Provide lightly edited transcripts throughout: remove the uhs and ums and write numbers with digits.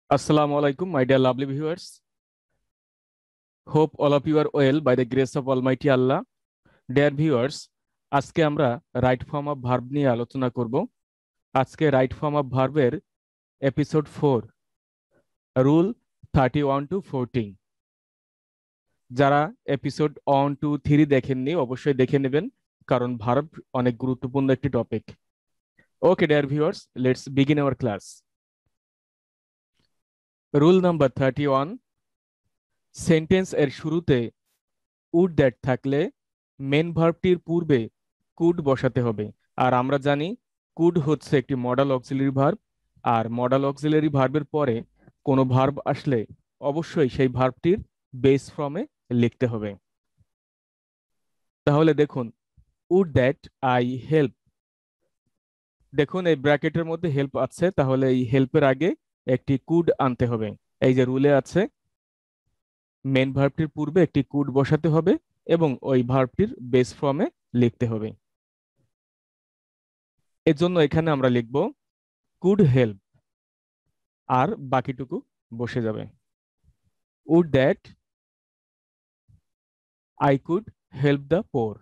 Assalamu alaikum, my dear lovely viewers. Hope all of you are well by the grace of Almighty Allah. Dear viewers, আজকে আমরা right form of verb নিয়ে আলোচনা করব। আজকে right form of ভার্বের episode 4, rule 31 to 40। যারা episode 1, 2, 3 দেখেননি অবশ্যই দেখে নেবেন, কারণ ভার্ব অনেক গুরুত্বপূর্ণ একটি topic. Okay dear viewers, let's begin our class. Rule number 31, sentence এর শুরুতে উড দ্যাট থাকলে মেন ভার্বটির পূর্বে কুড বসাতে হবে। আর আমরা জানি কুড হচ্ছে একটি মডাল অক্সিলারি ভার্ব, আর মডাল অক্সিলারি ভার্বের পরে কোনো ভার্ব আসলে অবশ্যই সেই ভার্বটির বেস ফর্মে লিখতে হবে। তাহলে দেখুন, উড দ্যাট আই হেল্প, দেখুন এই ব্র্যাকেটের মধ্যে হেল্প আছে, তাহলে এই হেল্পের আগে একটি কুড আনতে হবে। এই যে রুলে আছে, মেন ভার্বটির পূর্বে একটি কুড বসাতে হবে এবং ওই ভার্বটির বেস ফর্মে লিখতে হবে। এজন্য এখানে আমরা লিখব কুড হেল্প, আর বাকিটুকু বসে যাবে। Would that I could help the poor.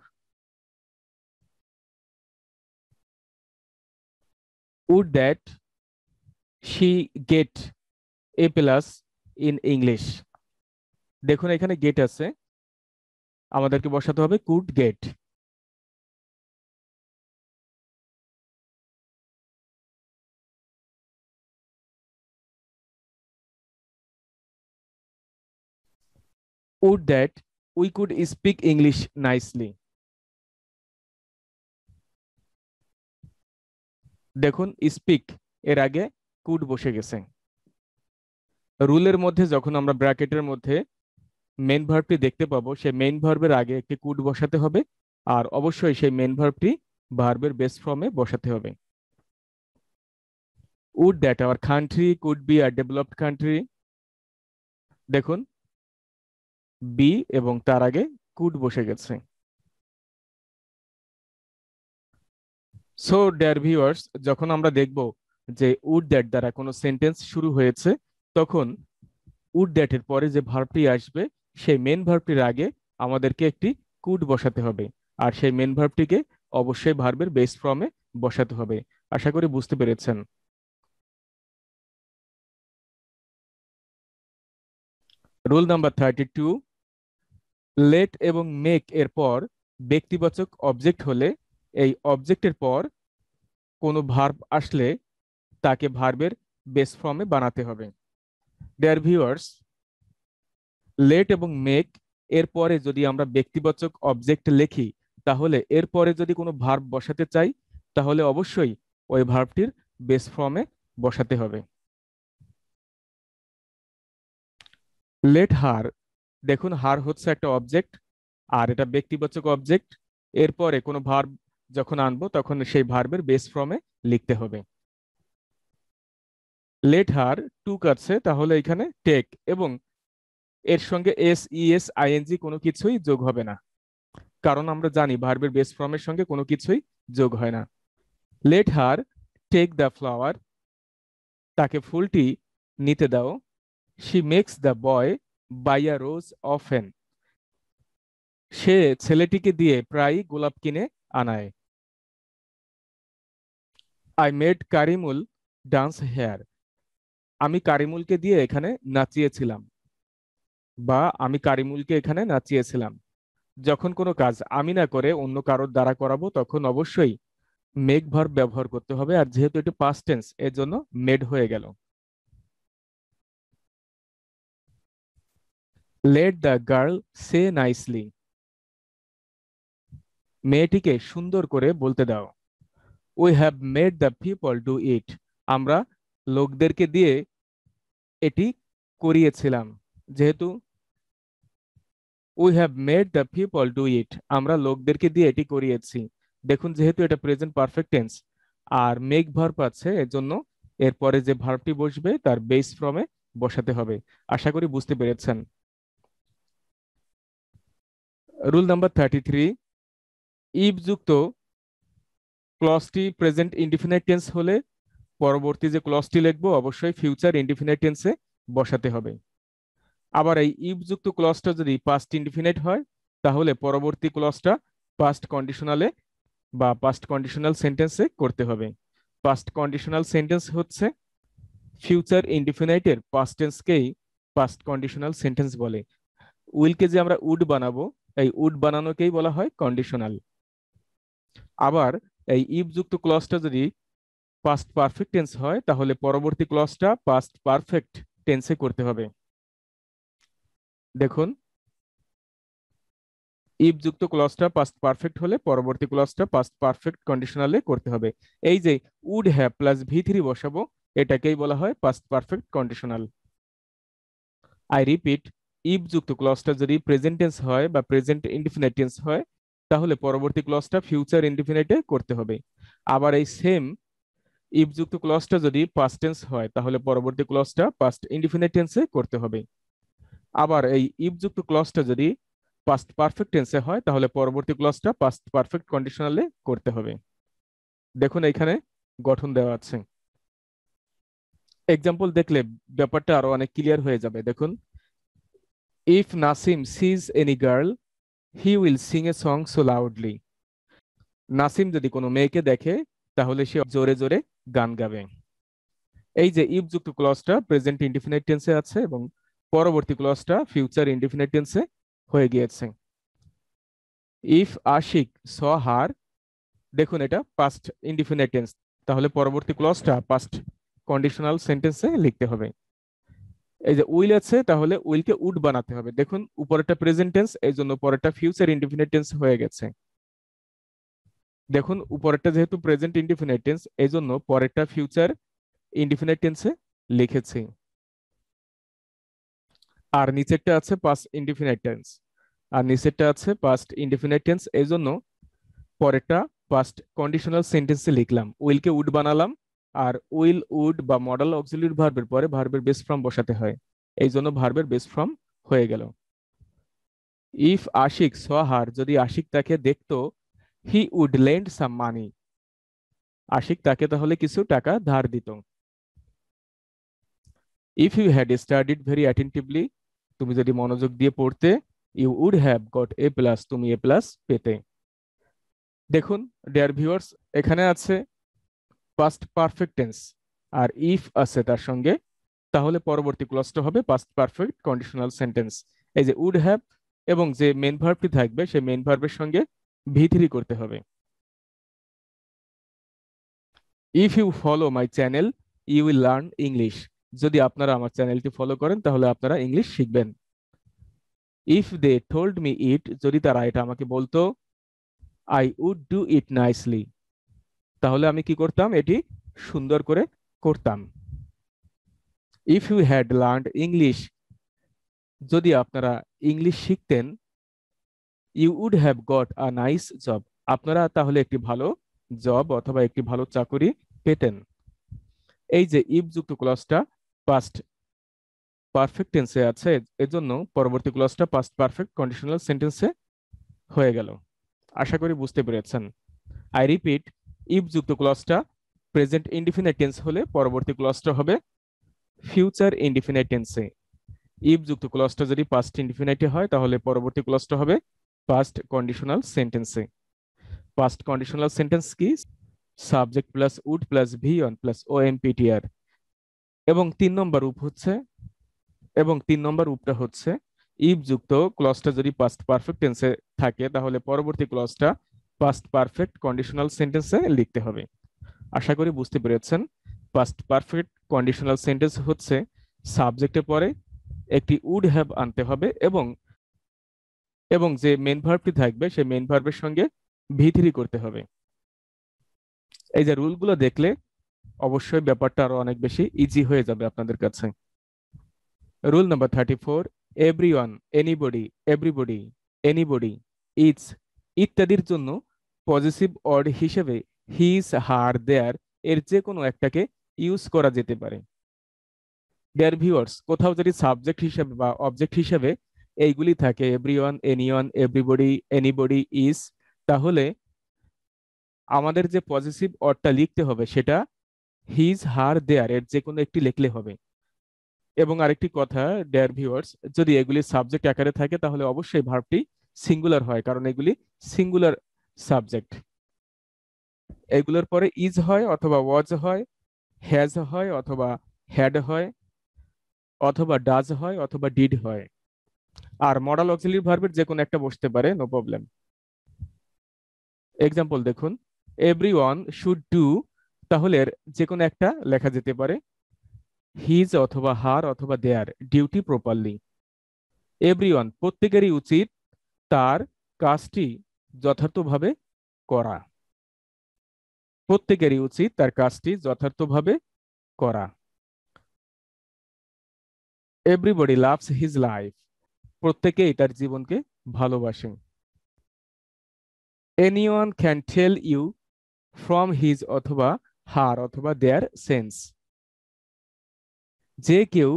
Would that she get A plus in English. দেখুন এখানে গেট আছে, আমাদেরকে বসাতে হবে could get. Would that we could speak English nicely. দেখুন স্পিক এর আগে কুড বসে গেছে। রুলের মধ্যে যখন আমরা ব্র্যাকেটের মধ্যে মেন ভার্বটি দেখতে পাবো, সেই মেন ভার্বের আগে একটি কুড বসাতে হবে, আর অবশ্যই সেই মেন ভার্বটি ভার্বের বেস ফর্মে বসাতে হবে। Would that our country could be a developed country. দেখুন বি এবং তার আগে কুড বসে গেছে। সো ডিয়ার ভিউয়ার্স, যখন আমরা দেখব যে উড দ্যাট দ্বারা কোনো সেন্টেন্স শুরু হয়েছে, তখন উড দ্যাট এর পরে যে ভার্বটি আসবে সেই মেন ভার্বটির আগে আমাদেরকে একটি কুড বসাতে হবে, আর সেই মেন ভার্বটিকে অবশ্যই ভার্বের বেস ফর্মে বসাতে হবে। আশা করি বুঝতে পেরেছেন। রুল নাম্বার 32, লেট এবং মেক এর পর ব্যক্তিবাচক অবজেক্ট হলে এই অবজেক্টের পর কোনো ভার্ব আসলে তাকে ভার্বের বেস ফর্মে বানাতে হবে। ডিয়ার ভিউয়ার্স, লেট এবং মেক এর পরে যদি আমরা ব্যক্তিবাচক অবজেক্ট লিখি, তাহলে এর পরে যদি কোনো ভার্ব বসাতে চাই, তাহলে অবশ্যই ওই ভার্বটির বেস ফর্মে বসাতে হবে। লেট হার, দেখুন হার হচ্ছে একটা অবজেক্ট, আর এটা ব্যক্তিবাচক অবজেক্ট। এরপরে কোনো ভার্ব যখন আনবো তখন সেই ভার্বের বেস ফর্মে লিখতে হবে। লেট হার টুক আছে, তাহলে এখানে টেক, এবং এর সঙ্গে এস ইএস আইএনজি কোনো কিছুই যোগ হবে না, কারণ আমরা জানি ভার্বের বেস ফর্মের সঙ্গে কোনো কিছুই যোগ হয় না। Let her take the flower, তাকে ফুলটি নিতে দাও। She makes the boy buy a rose often, সে ছেলেটিকে দিয়ে প্রায় গোলাপ কিনে আনায়। I made Karimul dance here, আমি কারিমুলকে দিয়ে এখানে নাচিয়েছিলাম, বা আমি কারিমুলকে এখানে নাচিয়েছিলাম। যখন কোনো কাজ আমি না করে অন্য কারোর দ্বারা করাবো, তখন অবশ্যই মেক ভার্ব ব্যবহার করতে হবে, আর যেহেতু এটা পাস্ট টেন্স এর জন্য মেড হয়ে গেল। Let the girl say nicely, মেয়েটিকে সুন্দর করে বলতে দাও। We have made the people do it, আমরা লোকদেরকে দিয়ে এটি করিয়েছিলাম। যেহেতু we have made the people do it, আমরা লোকদেরকে দিয়ে এটি করিয়েছি। দেখুন যেহেতু এটা প্রেজেন্ট পারফেক্ট টেন্স আর মেক ভার্ব আছে, এজন্য এরপরে যে ভার্বটি বসবে তার বেস ফর্মে বসাতে হবে। আশা করি বুঝতে পেরেছেন। রুল নাম্বার 33, ইফ যুক্ত ক্লজটি প্রেজেন্ট ইনডিফিনিট টেন্স হলে পরবর্তী যে ক্লজটি লিখবো অবশ্যই ফিউচার ইনডিফিনিট টেন্সে বসাতে হবে। আবার এই ইফ যুক্ত ক্লজটা যদি পাস্ট ইনডিফিনিট হয় তাহলে পরবর্তী ক্লজটা পাস্ট কন্ডিশনালে বা পাস্ট কন্ডিশনাল সেন্টেন্সে করতে হবে। পাস্ট কন্ডিশনাল সেন্টেন্স হচ্ছে ফিউচার ইনডিফিনাইটের পাস্ট টেন্সকেই পাস্ট কন্ডিশনাল সেন্টেন্স বলে। উইলকে যে আমরা উড বানাবো, এই উড বানানোকেই বলা হয় কন্ডিশনাল। আবার এই ইফ যুক্ত ক্লজটা যদি পাস্ট পারফেক্ট টেন্স হয় তাহলে পরবর্তী ক্লজটা পাস্ট পারফেক্ট টেন্সে করতে হবে। দেখুন, ইফ যুক্ত ক্লজটা পাস্ট পারফেক্ট হলে পরবর্তী ক্লজটা পাস্ট পারফেক্ট কন্ডিশনালে করতে হবে। এই যে উড হ্যাভ প্লাস V3 বসাবো, এটাকেই বলা হয় past perfect conditional. I repeat, if যুক্ত ক্লজটা যদি প্রেজেন্ট টেন্স হয় বা প্রেজেন্ট ইনডিফিনিট টেন্স হয় তাহলে পরবর্তী ক্লজটা ফিউচার ইনডিফিনিটে করতে হবে। আবার এই সেম ইফ যুক্ত ক্লজটা যদি পাস্ট টেন্স হয় তাহলে পরবর্তী ক্লজটা পাস্ট ইনডিফিনিট টেন্সে করতে হবে। আবার এই ইফ যুক্ত ক্লজটা যদি পাস্ট পারফেক্ট টেন্সে হয় তাহলে পরবর্তী ক্লজটা পাস্ট পারফেক্ট কন্ডিশনালে করতে হবে। দেখুন এখানে গঠন দেওয়া আছে, এক্সাম্পল দেখলে ব্যাপারটা আরো অনেক ক্লিয়ার হয়ে যাবে। দেখুন, if Nasim sees any girl he will sing a song so loudly. Nasim যদি কোনো মেয়েকে দেখে তাহলে সে জোরে জোরে গান গাবে। এই যে ইফ যুক্ত ক্লজটা প্রেজেন্ট ইনডিফিনিট টেন্সে আছে এবং পরবর্তী ক্লজটা ফিউচার ইনডিফিনিট টেন্সে হয়ে গিয়েছে। ইফ আশিক স হার, দেখুন এটা পাস্ট ইনডিফিনিট টেন্স, তাহলে পরবর্তী ক্লজটা পাস্ট কন্ডিশনাল সেন্টেন্সে লিখতে হবে। এই যে উইল আছে তাহলে উইলকে উড বানাতে হবে। দেখুন উপরেরটা প্রেজেন্ট টেন্স, এই জন্য পরেরটা ফিউচার ইনডিফিনিট টেন্স হয়ে গেছে। দেখুন উপরেরটা যেহেতু প্রেজেন্ট ইনডিফিনিট টেন্স এই জন্য পরেরটা ফিউচার ইনডিফিনিট টেন্সে লিখেছি। আর নিচেরটা আছে পাস্ট ইনডিফিনিট টেন্স, আর নিচেরটা আছে পাস্ট ইনডিফিনিট টেন্স, এই জন্য পরেরটা পাস্ট কন্ডিশনাল সেন্টেন্সে লিখলাম, উইলকে উড বানালাম। আর উইল উড বা মডেল অক্সিলিয়ারি ভার্বের পরে ভার্বের বেস ফর্ম বসাতে হয়, এই জন্য ভার্বের বেস ফর্ম হয়ে গেল। ইফ আশিক স হার, যদি আশিক তাকে দেখতো, he would lend some money, Ashiq তাকে তাহলে কিছু টাকা ধার দিত। If you had studied very attentively, তুমি যদি মনোযোগ দিয়ে পড়তে, you would have got A plus, তুমি এ প্লাস পেতে। দেখুন ডিয়ার ভিউয়ার্স, এখানে আছে পাস্ট পারফেক্ট টেন্স আর ইফ আছে তার সঙ্গে, তাহলে পরবর্তী ক্লজটা হবে পাস্ট পারফেক্ট কন্ডিশনাল সেন্টেন্স। এই যে উড হ্যাভ এবং যে মেন ভার্বটি থাকবে সেই মেন ভার্বের সঙ্গে V3 করতে হবে। If you follow my channel you will learn English, যদি আপনারা আমার চ্যানেলটি ফলো করেন তাহলে আপনারা ইংলিশ শিখবেন। If they told me it, যদি তারা এটা আমাকে বলতো, I would do it nicely, তাহলে আমি কি করতাম, এটি সুন্দর করে করতাম। If you had learned English, যদি আপনারা ইংলিশ শিখতেন, you would have got a nice job, আপনারা তাহলে একটি ভালো জব অথবা একটি ভালো চাকরি পেতেন। এই যে ইফ যুক্ত ক্লজটা পাস্ট পারফেক্ট টেন্সে আছে এজন্য পরবর্তী ক্লজটা পাস্ট পারফেক্ট কন্ডিশনাল সেন্টেন্সে হয়ে গেল। আশা করি বুঝতে পেরেছেন। আই রিপিট, ইফ যুক্ত ক্লজটা প্রেজেন্ট ইনডিফিনিট টেন্স হলে পরবর্তী ক্লজটা হবে ফিউচার ইনডিফিনিট টেন্সে। ইফ যুক্ত ক্লজটা যদি পাস্ট ইনডিফিনিটে হয় তাহলে পরবর্তী ক্লজটা হবে পাস্ট কন্ডিশনাল সেন্টেন্সে। পাস্ট কন্ডিশনাল সেন্টেন্স কি, subject plus would plus V1 plus OMPTR, এবং 3 নম্বর উপটা হচ্ছে ইফ যুক্ত ক্লজটা যদি পাস্ট পারফেক্ট টেন্সে থাকে তাহলে পরবর্তী ক্লজটা পাস্ট পারফেক্ট কন্ডিশনাল সেন্টেন্সে লিখতে হবে। আশা করি বুঝতে পেরেছেন। পাস্ট পারফেক্ট কন্ডিশনাল সেন্টেন্স হচ্ছে সাবজেক্টের পরে একটি উড হ্যাভ আনতে হবে এবং এবং যে মেন ভার্বটি থাকবে সেই মেন ভার্বের সঙ্গে V3 করতে হবে। এই যে রুলগুলো দেখলে অবশ্যই ব্যাপারটা আরো অনেক বেশি ইজি হয়ে যাবে আপনাদের কাছে। Rule number 34, everyone, anybody, everybody, anybody, it's ইত্যাদির জন্য পজিটিভ ওয়ার্ড হিসেবে হিজ, হার, দেয়ার এর যে কোনো একটাকে ইউজ করা যেতে পারে। ডিয়ার ভিউয়ার্স, কোথাও যদি সাবজেক্ট হিসেবে বা অবজেক্ট হিসেবে এইগুলি থাকে everyone, anyone, everybody, anybody, is, তাহলে আমাদের যে পজিটিভ ওয়ার্ডটা লিখতে হবে সেটা হিজ, হার, দেয়ার এর যে কোনো একটি লিখলে হবে। এবং আরেকটি কথা ডিয়ার ভিউয়ার্স, যদি এগুলি সাবজেক্ট আকারে থাকে তাহলে অবশ্যই ভার্বটি সিঙ্গুলার হয়, কারণ এগুলি সিঙ্গুলার সাবজেক্ট। এগুলোর পরে ইজ হয় অথবা ওয়াজ হয়, হ্যাজ হয় অথবা হ্যাড হয়, অথবা ডাজ হয় অথবা ডিড হয়। আর মডাল অক্সিলারি ভার্বের যে কোনো একটা বসতে পারে, নো প্রবলেম। এক্সাম্পল দেখুন, এভরিওয়ান শুড ডু, তাহলে এর যে কোনো একটা লেখা যেতে পারে হিজ অথবা হার অথবা দেয়ার ডিউটি প্রপারলি। এভরিওয়ান প্রত্যেকেরই উচিত তার কাজটি যথার্থভাবে করা। প্রত্যেকেরই উচিত তার কাজটি যথার্থভাবে করা। এভরিবডি লাভস হিজ লাইফ, প্রত্যেকেই তার জীবনকে ভালোবাসে। Anyone can tell you from his অথবা হার অথবা দেয়ার সেন্স, যে কেউ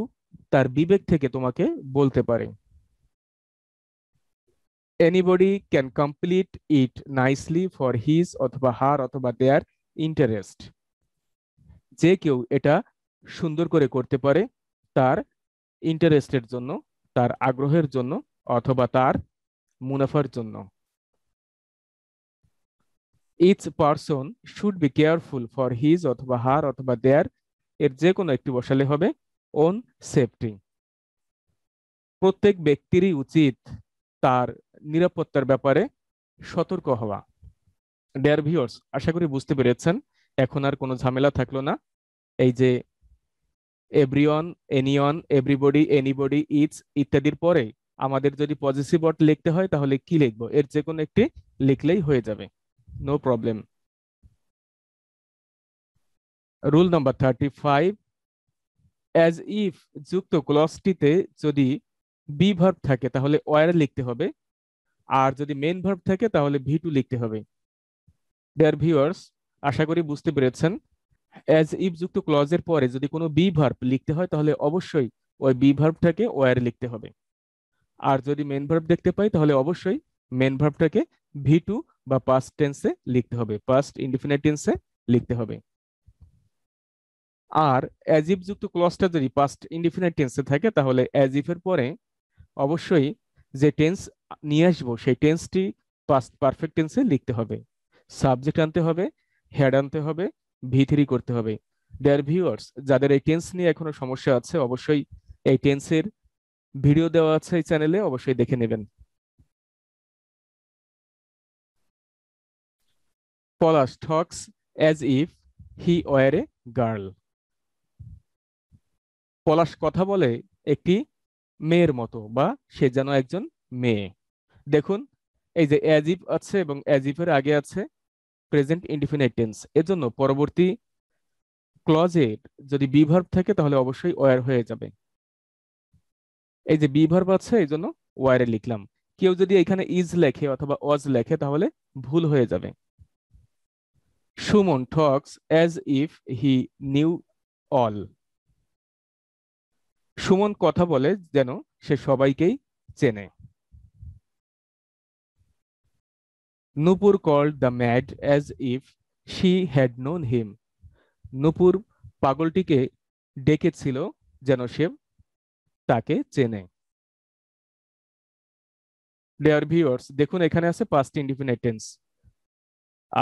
তার বিবেক থেকে তোমাকে বলতে পারে। Anybody can complete it nicely for his অথবা হার অথবা দেয়ার ইন্টারেস্ট, যে কেউ এটা সুন্দর করে করতে পারে তার ইন্টারেস্টের জন্য, তার আগ্রহের জন্য অথবা তার মুনাফার জন্য। Each person should be careful for his অথবা হার অথবা দেয়ার এর যে কোনো একটি বসালে হবে ওন সেফটি, প্রত্যেক ব্যক্তিরই উচিত তার নিরাপত্তার ব্যাপারে সতর্ক হওয়া। ডিয়ার ভিউয়ার্স, আশা করি বুঝতে পেরেছেন, এখন আর কোনো ঝামেলা থাকলো না। এই যে everyone, anyone, everybody, anybody, it's ইত্যাদির পরে আমাদের যদি পজিটিভ ওয়ার্ড লিখতে হয় তাহলে কি লিখবো, এর যে কোনো একটি লিখলেই হয়ে যাবে, no problem. Rule number 35, as if যুক্ত ক্লজটিতে যদি বি ভার্ব থাকে তাহলে ওয়ার লিখতে হবে, আর যদি মেন ভার্ব থাকে তাহলে ভি টু লিখতে হবে। ডিয়ার ভিউয়ার্স, আশা করি বুঝতে পেরেছেন, অ্যাজ ইফ যুক্ত ক্লজের পরে যদি কোনো বি ভার্ব লিখতে হয় তাহলে অবশ্যই ওই বি ভার্বটাকে ওয়ার লিখতে হবে, আর যদি মেন ভার্ব দেখতে পাই তাহলে অবশ্যই মেন ভার্বটাকে ভি টু বা পাস্ট টেন্সে লিখতে হবে, পাস্ট ইনডিফিনিট টেন্সে লিখতে হবে। আর অ্যাজ ইফ যুক্ত ক্লজটা যদি পাস্ট ইনডিফিনিট টেন্সে থাকে তাহলে অ্যাজ ইফ এর পরে অবশ্যই যে টেন্স নিয়ে আসবো সেই টেন্সটি পাস্ট পারফেক্ট টেন্সে লিখতে হবে, সাবজেক্ট আনতে হবে, হেড আনতে হবে, ভি থ্রি করতে হবে। ডিয়ার ভিউয়ার্স, যাদের এই টেন্স নিয়ে এখনো সমস্যা আছে অবশ্যই এই টেন্সের ভিডিও দেওয়া আছে এই চ্যানেলে, অবশ্যই দেখে নেবেন। Palash talks as if he were a girl, Palash কথা বলে একটি মেয়ের মতো বা সে যেন একজন মেয়ে। দেখুন, এই যে অ্যাজ ইফ আছে এবং অ্যাজ ইফ এর আগে আছে প্রেজেন্ট ইনডিফিনিট টেন্স, এজন্য পরবর্তী ক্লজে যদি বি ভার্ব থাকে তাহলে অবশ্যই ওয়ার হয়ে যাবে। এই যে বি ভার্ব আছে এই জন্য ওয়ারে লিখলাম। কেউ যদি এখানে ইজ লেখে অথবা ওয়াজ লেখে তাহলে ভুল হয়ে যাবে। Suman talks as if he knew all, Suman কথা বলে যেন সে সবাইকেই চেনে। Nupur called the mad as if she had known him, Nupur পাগলটিকে ডেকেছিল যেন সে তাকে চেনে। ডিয়ার ভিউয়ার্স, দেখুন এখানে আছে পাস্ট ইনডিফিনিট টেন্স,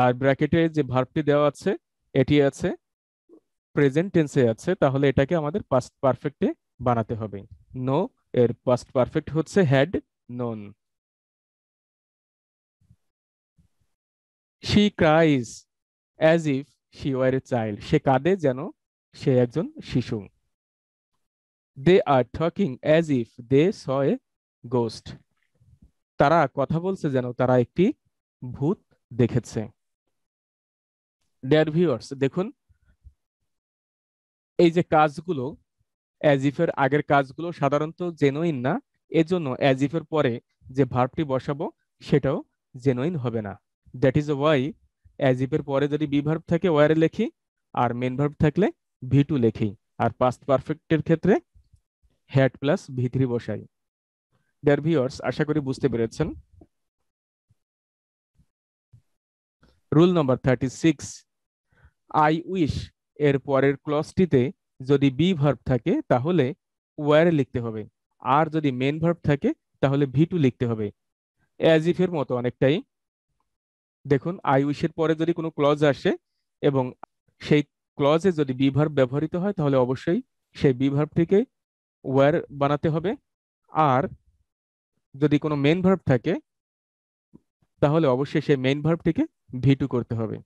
আর ব্র্যাকেটে যে ভার্বটি দেওয়া আছে এটি আছে প্রেজেন্ট টেন্সে আছে, তাহলে এটাকে আমাদের পাস্ট পারফেক্টে বানাতে হবে। নো এর পাস্ট পারফেক্ট হচ্ছে had known. She cries as if she were a child, সে কাঁদে যেন সে একজন শিশু। They are talking as if they saw a ghost, তারা কথা বলছে যেন তারা একটি ভূত দেখেছে। ডিয়ার ভিউয়ার্স, দেখুন এই যে কাজগুলো অ্যাজ ইফ এর আগের কাজগুলো সাধারণত জেনুইন না, এজন্য অ্যাজ ইফ এর পরে যে ভার্বটি বসাবো সেটাও জেনুইন হবে না। That is Y as if এর পরে যদি বি ভার্ব থাকে ওয়ারে লিখি, আর মেন ভার্ব থাকলে ভি টু লিখি, আর পাস্ট পারফেক্টের ক্ষেত্রে হ্যাড প্লাস ভি থ্রি বসাই। ডিয়ার ভিউয়ার্স, আশা করি বুঝতে পেরেছেন। রুল নাম্বার 36, আই উইশ এর পরের ক্লজটিতে যদি বি ভার্ব থাকে তাহলে ওয়ার লিখতে হবে, আর যদি মেন ভার্ব থাকে তাহলে ভি টু লিখতে হবে। অ্যাজ ইফ এর মতো অনেকটাই। দেখুন আই উইশের পরে যদি কোনো ক্লজ আসে এবং সেই ক্লজে যদি বি ভার্ব ব্যবহৃত হয় তাহলে অবশ্যই সেই বি ভার্বটিকে ওয়ার বানাতে হবে, আর যদি কোনো মেন ভার্ব থাকে তাহলে অবশ্যই সেই মেইন ভার্বটিকে ভি টু করতে হবে।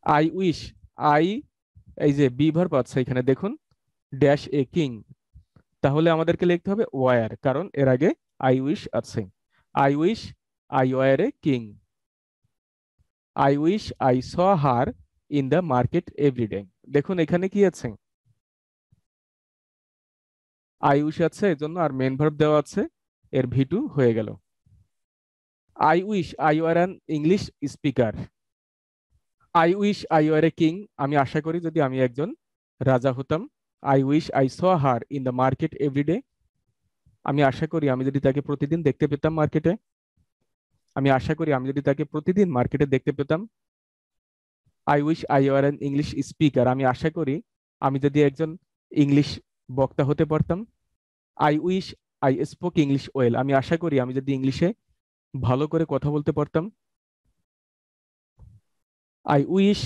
আই উইশ, আই, এই যে বি ভার্ব আছে এখানে দেখুন ড্যাশ এ কিং, তাহলে আমাদেরকে লিখতে হবে ওয়ার, কারণ এর আগে আই উইশ আছে। I wish I were a king. I wish I saw her in the market everyday. দেখুন এখানে কি আছে, আই উইশ আছে এর জন্য আর মেন ভার্ব দেওয়া আছে, এর ভি টু হয়ে গেল। I wish I were an English speaker. I wish I were a king, আমি আশা করি যদি আমি একজন রাজা হতাম। I wish I saw her in the market everyday, আমি আশা করি আমি যদি তাকে প্রতিদিন দেখতে পেতাম মার্কেটে। আমি আশা করি আমি যদি তাকে প্রতিদিন মার্কেটে দেখতে পেতাম। I wish I were an English speaker, আমি আশা করি আমি যদি একজন ইংলিশ বক্তা হতে পারতাম। I wish I spoke English well, আমি আশা করি আমি যদি ইংলিশে ভালো করে কথা বলতে পারতাম। I wish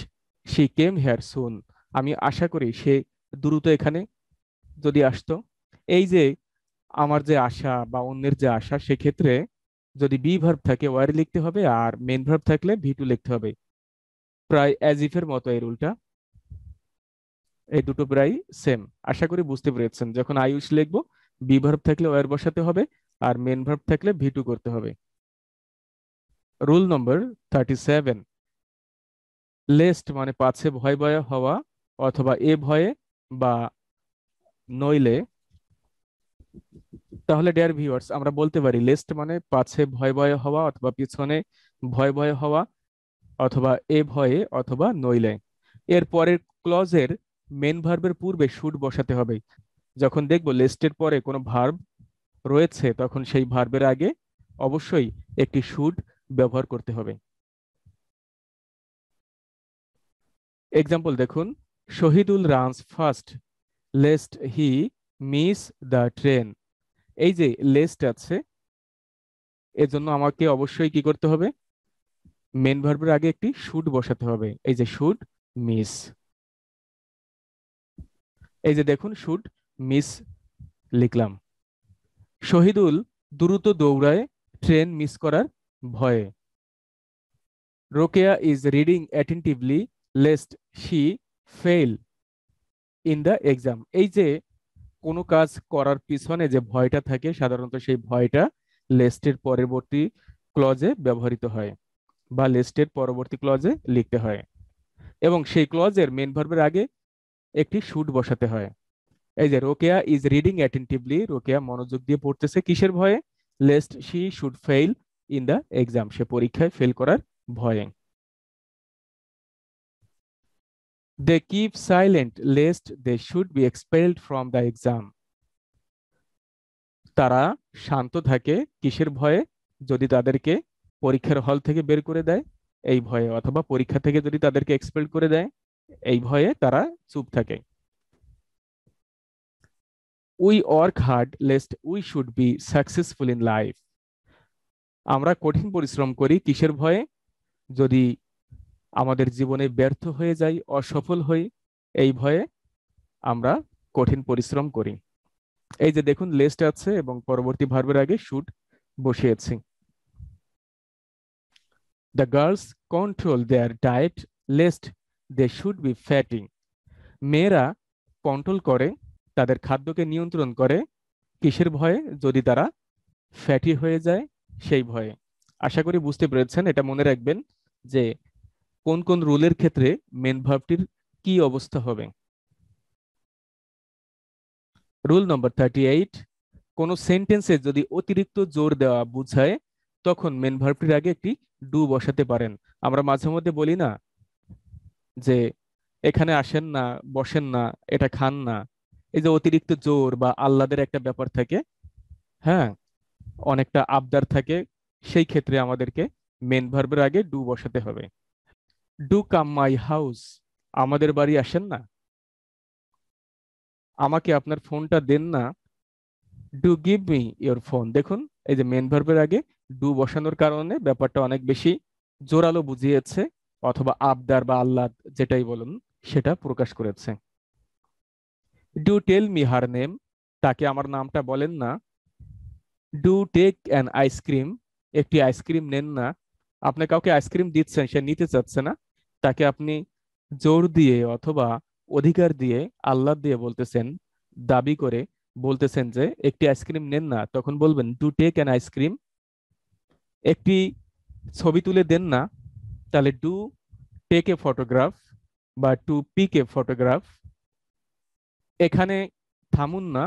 she came here soon, আমি আশা করি সে দ্রুত এখানে যদি আসতো। এই যে আমার যে আশা বা অন্যের যে আশা, সেক্ষেত্রে যদি বি ভার্ব থাকে ওয়ার লিখতে হবে, আর মেন ভার্ব থাকলে ভি টু লিখতে হবে। প্রায় অ্যাজ ইফ এর মতো এই রুলটা, এই দুটো প্রায় সেম। আশা করি বুঝতে পেরেছেন। যখন আই উইশ লিখবো বি ভার্ব থাকলে ওয়ার বসাতে হবে, আর মেন ভার্ব থাকলে ভি টু করতে হবে। রুল নম্বর 37, লেস্ট মানে পাছে ভয় ভয় হওয়া অথবা এ ভয়ে বা নইলে। তাহলে ডিয়ার ভিউয়ার্স আমরা বলতে পারি লেস্ট মানে পাছে ভয় ভয় হওয়া অথবা পিছনে ভয় ভয় হওয়া অথবা এ ভয়ে অথবা নইলে। এর পরের ক্লজের মেন ভার্বের পূর্বে শুড বসাতে হবে। যখন দেখবো লিস্টের পরে কোনো ভার্ব রয়েছে তখন সেই ভার্বের আগে অবশ্যই একটি শুড ব্যবহার করতে হবে। এক্সাম্পল দেখুন, Shahidul runs first lest he miss the train. এই যে লেস্ট আছে এজন্য আমাকে অবশ্যই কি করতে হবে, মেন ভার্বের আগে একটি শুড বসাতে হবে। এই যে শুড মিস, এই যে দেখুন শুড মিস লিখলাম। শহীদুল দ্রুত দৌড়ায় ট্রেন মিস করার ভয়ে। Rokeya is reading attentively least she fail in the exam. এই যে কোনো কাজ করার পিছনে যে ভয়টা থাকে সাধারণত সেই ভয়টা লেস্টের পরবর্তী ক্লজে ব্যবহৃত হয় বা লিস্টের পরবর্তী ক্লজে লিখতে হয়, এবং সেই ক্লজের মেন ভার্বের আগে একটি শুড বসাতে হয়। এই যে Rokeya is reading attentively, Rokeya মনোযোগ দিয়ে পড়তেছে কিসের ভয়ে, lest she should fail in the exam, সে পরীক্ষায় ফেল করার ভয়ে। They keep silent lest they should be expelled from the exam. তারা শান্ত থাকে কিসের ভয়ে, যদি তাদেরকে পরীক্ষার হল থেকে বের করে দেয় এই ভয়ে, অথবা পরীক্ষা থেকে যদি তাদেরকে এক্সপেল করে দেয় এই ভয়ে তারা চুপ থাকে। We work hard lest we should be successful in life. আমরা কঠিন পরিশ্রম করি কিসের ভয়ে, যদি আমাদের জীবনে ব্যর্থ হয়ে যাই, অসফল হই, এই ভয়ে আমরা কঠিন পরিশ্রম করি। এই যে দেখুন লেস্ট আছে এবং পরবর্তী ভার্বের আগে শুড বসিয়েছি। The girls control their diet lest they should be fatting. মেয়েরা কন্ট্রোল করে, তাদের খাদ্যকে নিয়ন্ত্রণ করে কিসের ভয়ে, যদি তারা ফ্যাটি হয়ে যায় সেই ভয়ে। আশা করি বুঝতে পেরেছেন। এটা মনে রাখবেন যে কোন কোন রুলের ক্ষেত্রে মেন ভার্বটির কি অবস্থা হবে। রুল নম্বর 38, কোন সেন্টেন্সে যদি অতিরিক্ত জোর দেওয়া বোঝায় তখন মেন ভার্বটির আগে একটি ডু বসাতে পারেন। আমরা মাঝে মধ্যে বলি না যে এখানে আসেন না, বসেন না, এটা খান না। এই যে অতিরিক্ত জোর বা আহ্লাদের একটা ব্যাপার থাকে, হ্যাঁ, অনেকটা আবদার থাকে, সেই ক্ষেত্রে আমাদেরকে মেন ভার্বের আগে ডু বসাতে হবে। ডু কাম মাই হাউস, আমাদের বাড়ি আসেন না, আমাকে আপনার ফোনটা দেন না, do give me your phone. দেখুন, এই যে মেন ভার্বের আগে ডু বসানোর কারণে ব্যাপারটা অনেক বেশি জোরালো বুঝিয়েছে, অথবা আবদার বা আহ্লাদ যেটাই বলুন সেটা প্রকাশ করেছে। Do tell me her name, তাকে আমার নামটা বলেন না। ডু টেক অ্যান আইসক্রিম, একটি আইসক্রিম নেন না। আপনি কাউকে আইসক্রিম দিচ্ছেন, সে নিতে চাচ্ছে না, তাকে আপনি জোর দিয়ে অথবা অধিকার দিয়ে, আহ্লাদ দিয়ে বলতেছেন, দাবি করে বলতেছেন যে একটি আইসক্রিম নেন না, তখন বলবেন টু টেক অ্যান আইসক্রিম। একটি ছবি তুলে দেন না, তাহলে ডু টেক এ ফটোগ্রাফ বা টু পিক এ ফটোগ্রাফ। এখানে থামুন না,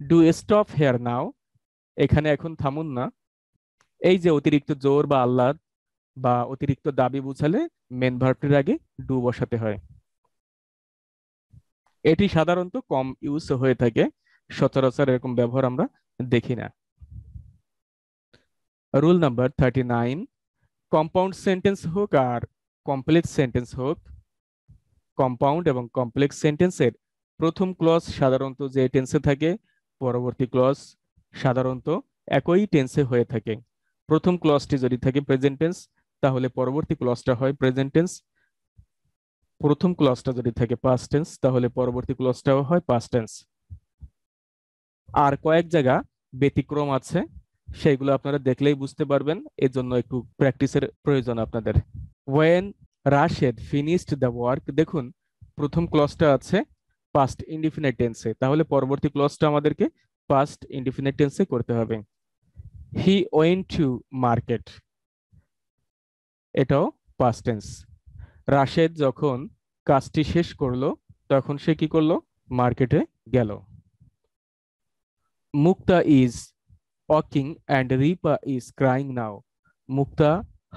ডু স্টপ হেয়ার নাও, এখানে এখন থামুন না। এই যে অতিরিক্ত জোর বা আহ্লাদ বা অতিরিক্ত দাবি বুঝালে মেন ভার্বটির আগে ডু বসাতে হয়। এটি সাধারণত কম ইউজ হয়ে থাকে, সচরাচর এরকম ব্যবহার আমরা দেখি না। রুল নাম্বার 39, কম্পাউন্ড সেন্টেন্স হোক আর কমপ্লেক্স সেন্টেন্স হোক, কম্পাউন্ড এবং কমপ্লেক্স সেন্টেন্সের প্রথম ক্লজ সাধারণত যে টেন্সে থাকে, পরবর্তী ক্লজ সাধারণত একই টেন্সে হয়ে থাকে। প্রথম ক্লজটি যদি থাকে প্রেজেন্ট টেন্স, তাহলে পরবর্তী ক্লজটা হয় প্রেজেন্ট টেন্স। প্রথম ক্লজটা যদি থাকে পাস্ট টেন্স, তাহলে পরবর্তী ক্লজটাও হয় পাস্ট টেন্স। আর কয়েক জায়গা ব্যতিক্রম আছে, সেইগুলো আপনারা দেখলেই বুঝতে পারবেন, এর জন্য একটু প্র্যাকটিসের প্রয়োজন আপনাদের। When Rashed finished the work, দেখুন প্রথম ক্লজটা আছে পাস্ট ইনডিফিনিট টেন্সে, তাহলে পরবর্তী ক্লজটা আমাদেরকে পাস্ট ইনডিফিনিট টেন্সে করতে হবে। হি ওয়েন্ট টু মার্কেট, এটাও পাস্ট টেন্স। রাশেদ যখন কাজটি শেষ করলো, তখন সে কি করলো, মার্কেটে গেল। Mukta is walking and Ripa is crying now, Mukta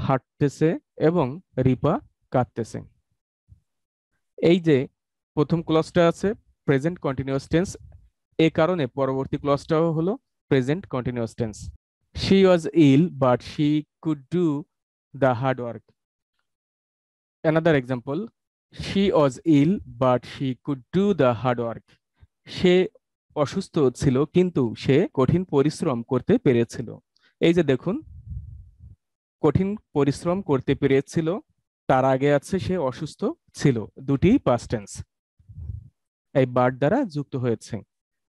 হাঁটতেছে এবং রিপা কাঁদতেছে। এই যে প্রথম ক্লজটা আছে প্রেজেন্ট কন্টিনিউয়াস টেন্স, এ কারণে পরবর্তী ক্লজটাও হলো present continuous tense. She was ill but she could do the hard work. Another example, she was ill but she could do the hard work. সে অসুস্থ ছিল কিন্তু সে কঠিন পরিশ্রম করতে পেরেছিল। এই যে দেখুন, কঠিন পরিশ্রম করতে পেরেছিল, তার আগে আছে সে অসুস্থ ছিল, দুটি পাস্ট টেন্স এই বাট দ্বারা যুক্ত হয়েছে।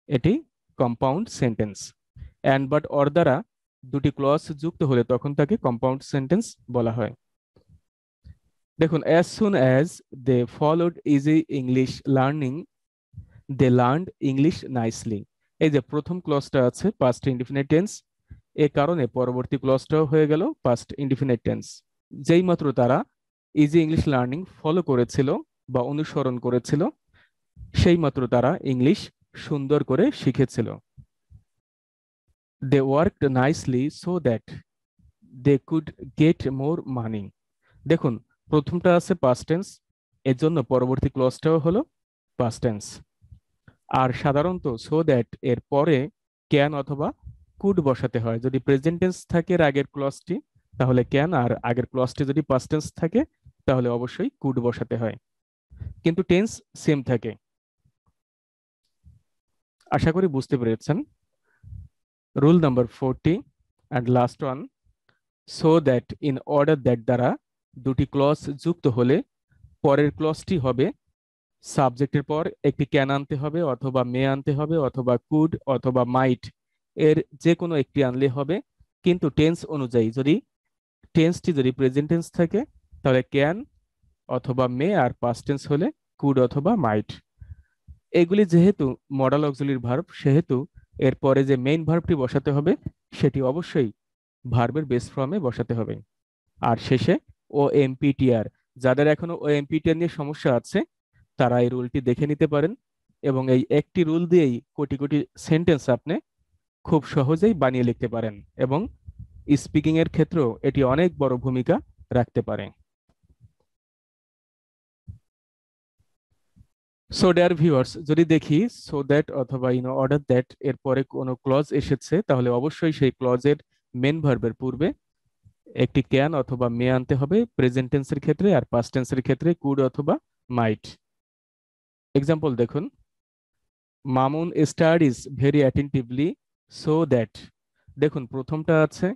এটি compound sentence. And but or দ্বারা দুটি ক্লজ যুক্ত হলে তখন তাকে কম্পাউন্ড সেন্টেন্স বলা হয়। দেখুন, as soon as they followed easy English learning they learned English nicely. এই যে প্রথম ক্লজটা আছে পাস্ট ইনডিফিনিট টেন্স, এ কারণে পরবর্তী ক্লজটাও হয়ে গেল পাস্ট ইনডিফিনিট টেন্স। যেই মাত্র তারা ইজি ইংলিশ লার্নিং ফলো করেছিল বা অনুসরণ করেছিল, সেই মাত্র তারা ইংলিশ সুন্দর করে শিখেছিল। They worked nicely so that they could get more money. দেখুন, প্রথমটা আছে পাস্ট টেন্স, এর জন্য পরবর্তী ক্লজটাও হলো পাস্ট টেন্স। আর সাধারণত সো দ্যাট এর পরে ক্যান অথবা কুড বসাতে হয়। যদি প্রেজেন্ট টেন্স থাকে এর আগের ক্লজটি, তাহলে ক্যান, আর আগের ক্লজটি যদি পাস্ট টেন্স থাকে তাহলে অবশ্যই কুড বসাতে হয়, কিন্তু টেন্স সেম থাকে। আশা করি বুঝতে পেরেছেন। Rule number 40 and last one, so that in order that দ্বারা দুটি ক্লজ যুক্ত হলে পরের ক্লজটি হবে সাবজেক্টের পর একটি ক্যান আনতে হবে অথবা মে আনতে হবে অথবা কুড অথবা মাইট, এর যে কোনো একটি আনলে হবে। কিন্তু টেন্স অনুযায়ী, যদি টেন্সটি যদি প্রেজেন্ট টেন্স থাকে তাহলে ক্যান অথবা মে, আর পাস্ট টেন্স হলে কুড অথবা মাইট। এগুলি যেহেতু মডাল অক্সিলারি ভার্ব, সেহেতু এর পরে যে মেইন ভার্বটি বসাতে হবে সেটি অবশ্যই ভার্বের বেস ফর্মে বসাতে হবে। আর শেষে ও এমপিটিআর, যাদের এখনো ও এমপিটিআর নিয়ে সমস্যা আছে তারা এই রুলটি দেখে নিতে পারেন, এবং এই একটি রুল দিয়েই কোটি কোটি সেন্টেন্স আপনি খুব সহজেই বানিয়ে লিখতে পারেন, এবং স্পিকিং এর ক্ষেত্রেও এটি অনেক বড় ভূমিকা রাখতে পারে। সো ডিয়ার ভিউয়ার্স, যদি দেখি সো দ্যাট অথবা অর্ডার দ্যাট এর পরে কোনো ক্লজ এসেছে, তাহলে অবশ্যই সেই ক্লজের মেন ভার্বের পূর্বে একটি ক্যান অথবা মে আনতে হবে প্রেজেন্ট টেন্সের ক্ষেত্রে, আর পাস্ট টেন্সের ক্ষেত্রে কুড অথবা মাইট। এক্সাম্পল দেখুন, Mamun studies very attentively so that. দেখুন প্রথমটা আছে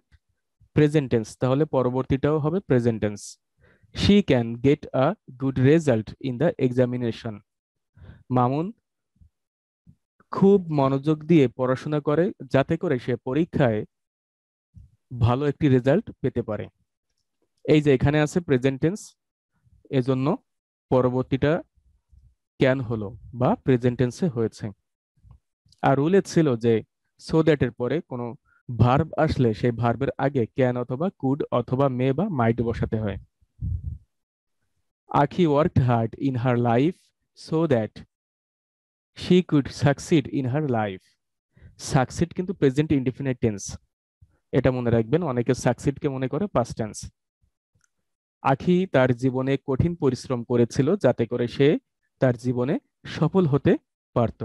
প্রেজেন্ট টেন্স, তাহলে পরবর্তীটাও হবে present tense. She can get a good result in the examination. Mamun খুব মনোযোগ দিয়ে পড়াশোনা করে যাতে করে সে পরীক্ষায় ভালো একটি রেজাল্ট পেতে পারে। এই যে এখানে আছে প্রেজেন্ট টেন্স, এজন্য পরবর্তীটা ক্যান হলো বা প্রেজেন্ট টেন্সে হয়েছে। আর রুলে ছিল যে সো দ্যাট এর পরে কোনো ভার্ব আসলে সেই ভার্বের আগে ক্যান অথবা কুড অথবা মে বা মাইট বসাতে হয়। আখি worked hard in her life so that she could succeed in her life. Succeed কিন্তু প্রেজেন্ট ইনডিফিনিট টেন্স, এটা মনে রাখবেন, অনেকে সাকসিডকে মনে করে পাস্ট টেন্স। আখি তার জীবনে কঠিন পরিশ্রম করেছিল যাতে করে সে তার জীবনে সফল হতে পারত।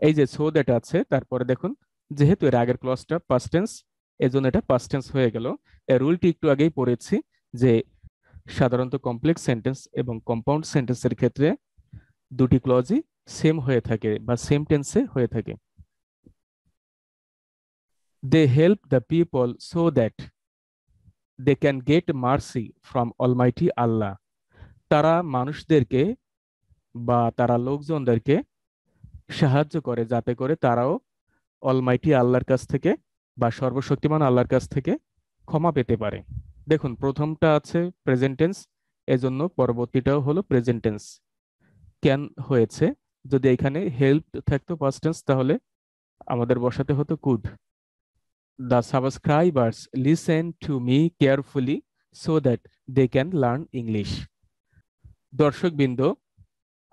এই যে সো দ্যাট আছে, তারপরে দেখুন যেহেতু এর আগের ক্লজটা পাস্ট টেন্স, এজন্য এটা পাস্ট টেন্স হয়ে গেল। এর রুলটি একটু আগেই পড়েছি যে সাধারণত কমপ্লেক্স সেন্টেন্স এবং কম্পাউন্ড সেন্টেন্সের ক্ষেত্রে দুটি ক্লজই সেম হয়ে থাকে বা সেম টেন্সে হয়ে থাকে। They help the people so that they can get mercy from Almighty Allah. তারা মানুষদেরকে বা তারা লোকজনদেরকে সাহায্য করে যাতে করে তারাও অলমাইটি আল্লাহর কাছ থেকে বা সর্বশক্তিমান আল্লাহর কাছ থেকে ক্ষমা পেতে পারে। দেখুন প্রথমটা আছে প্রেজেন্ট টেন্স, এজন্য পরবর্তীটাও হলো প্রেজেন্ট টেন্স। ক্যান হয়েছে, যদি এখানে হেল্প থাকতো পাস্ট টেন্স তাহলে আমাদের বসাতে হতো could. The subscribers listen to me carefully so that they can learn English. দর্শকবৃন্দ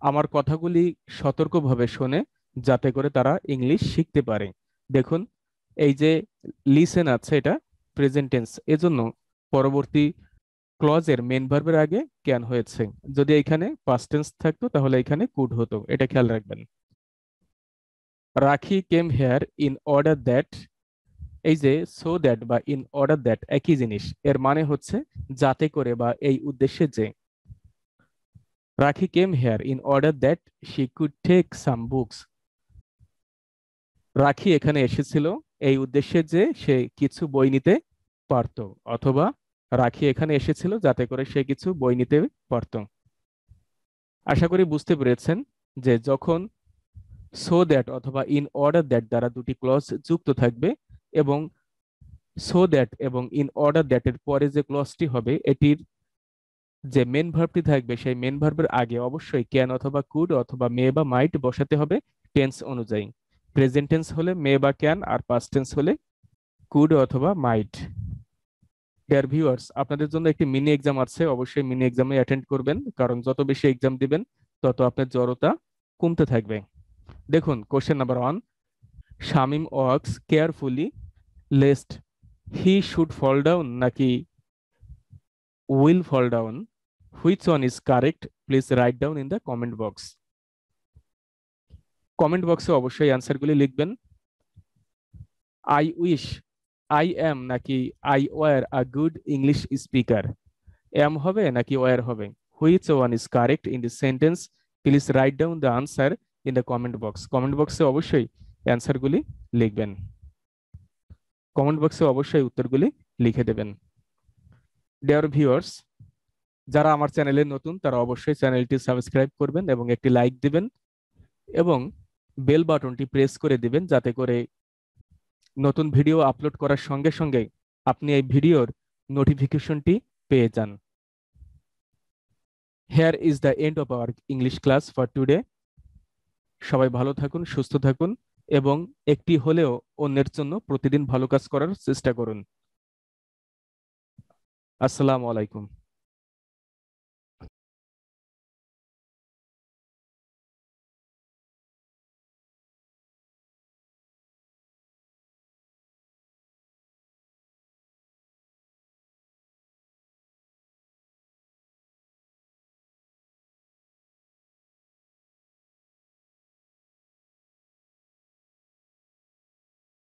আমার কথাগুলি সতর্কভাবে শোনে যাতে করে তারা ইংলিশ শিখতে পারে। দেখুন এই যে লিসেন আছে, এটা প্রেজেন্ট টেন্স, এজন্য পরবর্তী ক্লজের মেন ভার্বের আগে ক্যান হয়েছে। যদি এখানে পাস্ট টেন্স থাকতো তাহলে এখানে কুড হতো, এটা খেয়াল রাখবেন। রাখি came here in order that. এই যে সো দ্যাট বা ইন অর্ডার দ্যাট একই জিনিস, এর মানে হচ্ছে যাতে করে বা এই উদ্দেশ্যে যে। Rakhi came here in order that she could take some books. Rakhi এখানে এসেছিল এই উদ্দেশ্যে যে সে কিছু বই নিতে পারত, অথবা রাখি এখানে এসেছিল যাতে করে সে কিছু বই নিতে পারত। আশা করি বুঝতে পেরেছেন যে যখন সো দ্যাট অথবা ইন অর্ডার দ্যাট দ্বারা দুটি ক্লজ যুক্ত থাকবে এবং সো দ্যাট এবং ইন অর্ডার দ্যাট এর পরে যে ক্লজটি হবে এটির যে মেন ভার্বটি থাকবে সেই মেন ভার্বের আগে অবশ্যই ক্যান অথবা কুড অথবা মে বা মাইট বসাতে হবে টেন্স অনুযায়ী। প্রেজেন্ট টেন্স হলে মে বা ক্যান, আর পাস্ট টেন্স হলে কুড অথবা মাইট। ডিয়ার ভিউয়ার্স, আপনাদের জন্য একটি মিনি এক্সাম আছে, অবশ্যই মিনি এক্সামে অ্যাটেন্ড করবেন, কারণ যত বেশি এক্সাম দিবেন তত আপনার জড়তা কমতে থাকবে। দেখুন question number 1, Shamim walks carefully lest he should fall down নাকি will fall down, which one is correct, please write down in the comment box. Comment বক্সে অবশ্যই অ্যান্সারগুলি লিখবেন। আই উইশ, আই এম নাকি I were a good English speaker, am হবে নাকি were হবে, which one is correct in this sentence, please write down the answer in the comment box. Comment বক্সে অবশ্যই অ্যান্সারগুলি লিখবেন, কমেন্ট বক্সে অবশ্যই উত্তরগুলি লিখে দেবেন। ডিয়ার ভিউয়ার্স, যারা আমার চ্যানেলে নতুন তারা অবশ্যই চ্যানেলটি সাবস্ক্রাইব করবেন এবং একটি লাইক দিবেন এবং বেল বাটনটি প্রেস করে দিবেন যাতে করে নতুন ভিডিও আপলোড করার সঙ্গে সঙ্গে আপনি এই ভিডিওর নোটিফিকেশনটি পেয়ে যান। Hair is the end of our English class for today. সবাই ভালো থাকুন, সুস্থ থাকুন এবং একটি হলেও অন্যের জন্য প্রতিদিন ভালো কাজ করার চেষ্টা করুন। আসসালামু আলাইকুম।